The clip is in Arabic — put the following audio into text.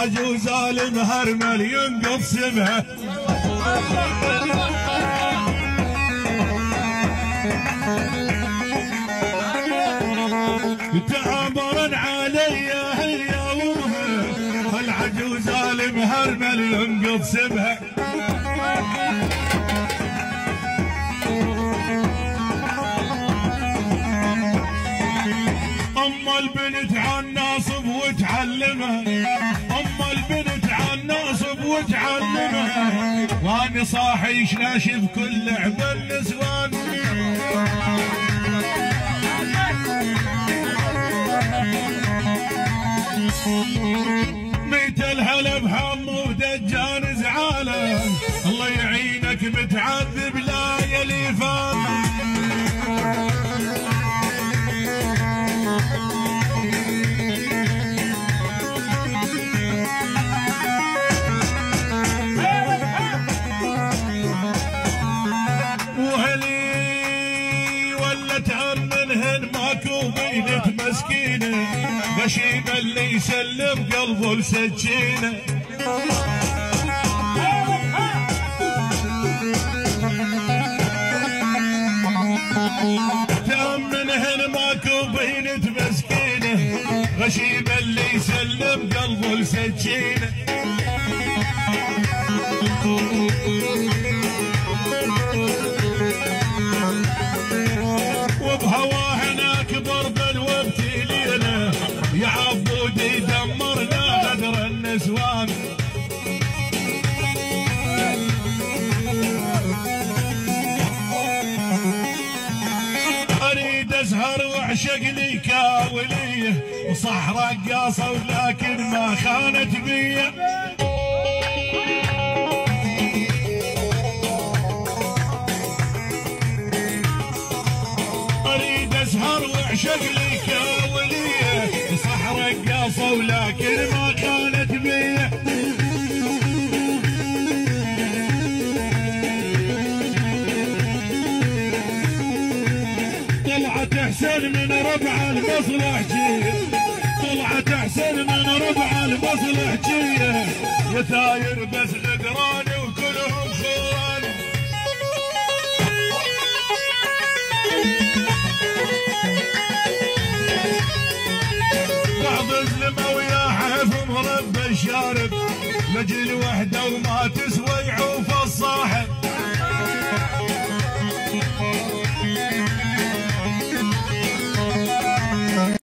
العجوز المهرمل ينقض سمها. تعبرن علي هي وامها العجوز المهرمل ينقض سمها. أما البنت عالناصب وتعلمها، أما البنت عالناصب وتعلمها، وأنا صاحي شناشف كل لعب النسوان. ميت الهلب حمو دجان زعاله، الله يعينك متعذب لا يليفان. بنت مسكينة غشيمة اللي يسلم قلبه لسكينة. تأمنهن ماكو بنت مسكينة غشيمة اللي يسلم قلبه لسكينة. وبهواه هناك ضرب وابتلينا، يا عبودي دمرنا غدر النسوان. اريد اسهر واعشق لي كاوليه، وصح رقاصه ولكن ما خانت بيه. اريد اسهر واعشق لي كاوليه، صح رقاصه ولكن ما كانت بيه. طلعت احسن من ربع المصلح جيه، طلعت احسن من ربع المصلح جيه، وثاير بس غدران وكلهم خوان. بعض الزلمه ويا حيف مربى الشارب، لجل وحده وما تسوى يعوف الصاحب.